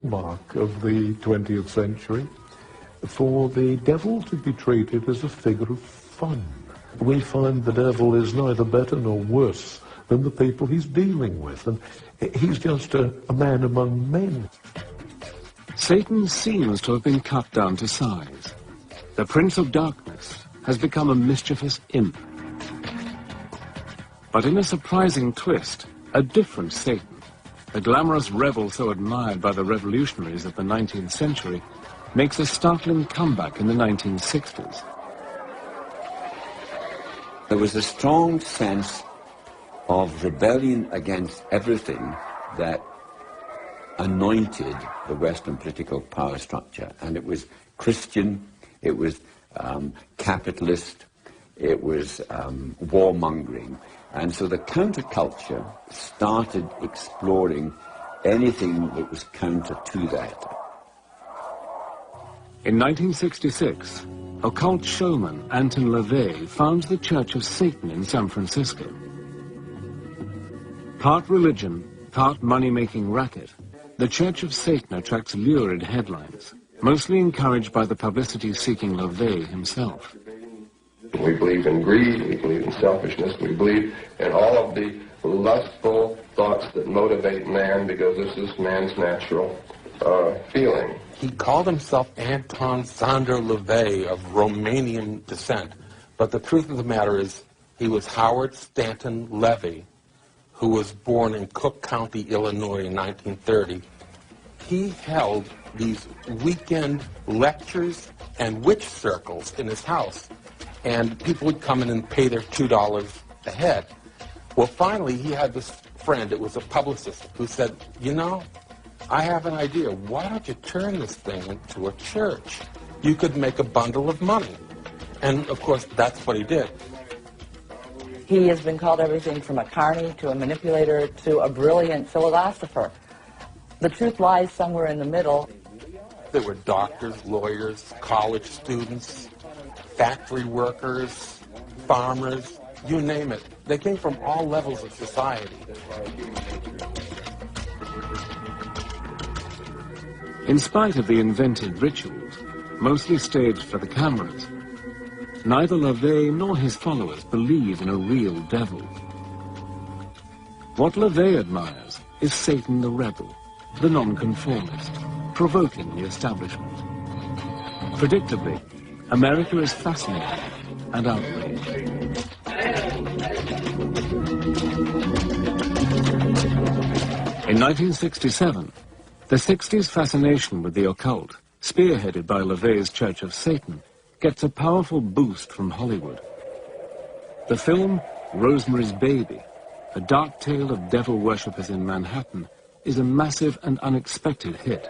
mark of the 20th century for the devil to be treated as a figure of fun. We find the devil is neither better nor worse than the people he's dealing with, and he's just a man among men. Satan seems to have been cut down to size. The Prince of Darkness has become a mischievous imp. But in a surprising twist, a different Satan, the glamorous rebel so admired by the revolutionaries of the 19th century, makes a startling comeback in the 1960s. There was a strong sense of rebellion against everything that anointed the Western political power structure. And it was Christian, it was capitalist, it was warmongering. And so the counterculture started exploring anything that was counter to that. In 1966, occult showman Anton LaVey founds the Church of Satan in San Francisco. Part religion, part money-making racket, the Church of Satan attracts lurid headlines, mostly encouraged by the publicity-seeking LaVey himself. We believe in greed, we believe in selfishness, we believe in all of the lustful thoughts that motivate man, because this is man's natural feeling. He called himself Anton Sander LaVey of Romanian descent, but the truth of the matter is he was Howard Stanton Levy, who was born in Cook County, Illinois in 1930. He held these weekend lectures and witch circles in his house, and people would come in and pay their $2 a head. Well, finally, he had this friend, it was a publicist, who said, you know, I have an idea. Why don't you turn this thing into a church? You could make a bundle of money. And, of course, that's what he did. He has been called everything from a carny to a manipulator to a brilliant philosopher. The truth lies somewhere in the middle. There were doctors, lawyers, college students, factory workers, farmers, you name it. They came from all levels of society. In spite of the invented rituals, mostly staged for the cameras, neither LaVey nor his followers believe in a real devil. What LaVey admires is Satan the rebel, the nonconformist, provoking the establishment. Predictably, America is fascinated and outraged. In 1967, the 60s fascination with the occult, spearheaded by LaVey's Church of Satan, gets a powerful boost from Hollywood. The film Rosemary's Baby, a dark tale of devil worshippers in Manhattan, is a massive and unexpected hit.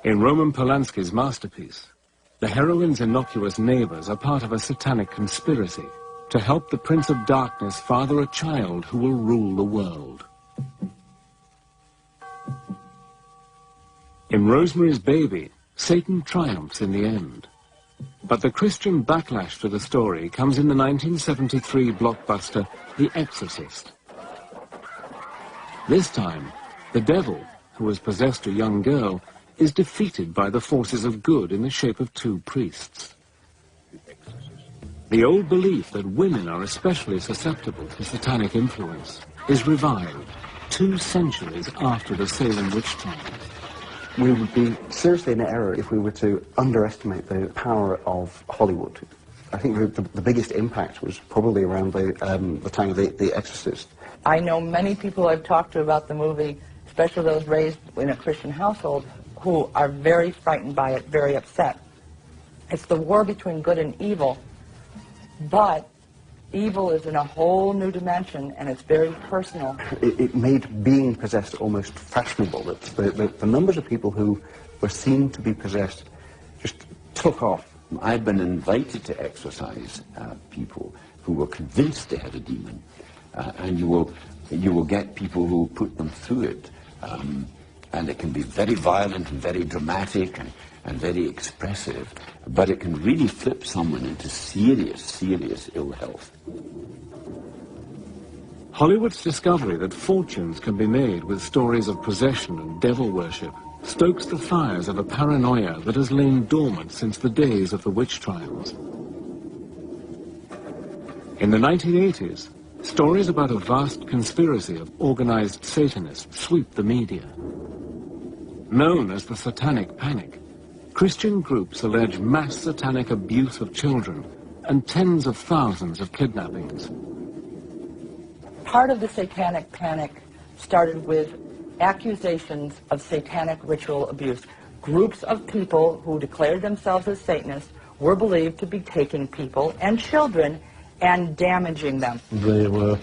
In Roman Polanski's masterpiece, the heroine's innocuous neighbors are part of a satanic conspiracy to help the Prince of Darkness father a child who will rule the world. In Rosemary's Baby, Satan triumphs in the end. But the Christian backlash to the story comes in the 1973 blockbuster The Exorcist. This time, the devil, who has possessed a young girl, is defeated by the forces of good in the shape of two priests. The old belief that women are especially susceptible to satanic influence is revived 2 centuries after the Salem witch trials. We would be seriously in error if we were to underestimate the power of Hollywood. I think the biggest impact was probably around the time of The Exorcist. I know many people I've talked to about the movie, especially those raised in a Christian household, who are very frightened by it, very upset. It's the war between good and evil, but evil is in a whole new dimension, and it's very personal. It made being possessed almost fashionable. The numbers of people who were seen to be possessed just took off. I've been invited to exorcise people who were convinced they had a demon, and you will get people who put them through it, and it can be very violent and very dramatic and very expressive, but it can really flip someone into serious, serious ill health. Hollywood's discovery that fortunes can be made with stories of possession and devil worship stokes the fires of a paranoia that has lain dormant since the days of the witch trials. In the 1980s, stories about a vast conspiracy of organized Satanists sweep the media. Known as the Satanic Panic, Christian groups allege mass satanic abuse of children and tens of thousands of kidnappings. Part of the Satanic Panic started with accusations of satanic ritual abuse. Groups of people who declared themselves as Satanists were believed to be taking people and children and damaging them. There were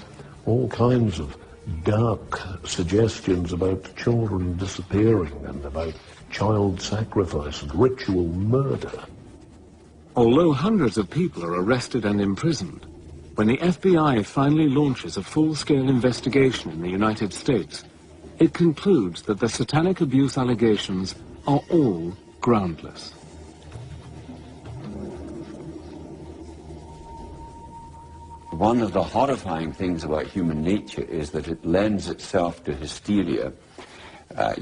all kinds of dark suggestions about children disappearing and about child sacrifice and ritual murder. Although hundreds of people are arrested and imprisoned, when the FBI finally launches a full-scale investigation in the United States, it concludes that the satanic abuse allegations are all groundless. One of the horrifying things about human nature is that it lends itself to hysteria.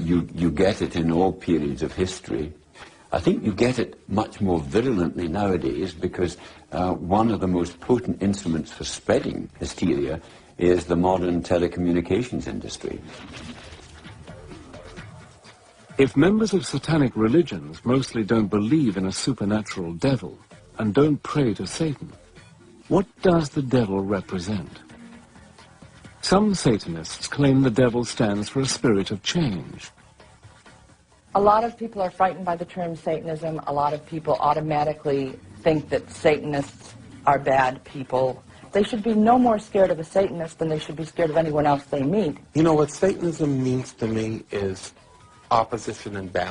You get it in all periods of history. I think you get it much more virulently nowadays because one of the most potent instruments for spreading hysteria is the modern telecommunications industry. If members of satanic religions mostly don't believe in a supernatural devil and don't pray to Satan, what does the devil represent? Some Satanists claim the devil stands for a spirit of change. A lot of people are frightened by the term Satanism. A lot of people automatically think that Satanists are bad people. They should be no more scared of a Satanist than they should be scared of anyone else they meet. You know, what Satanism means to me is opposition and balance.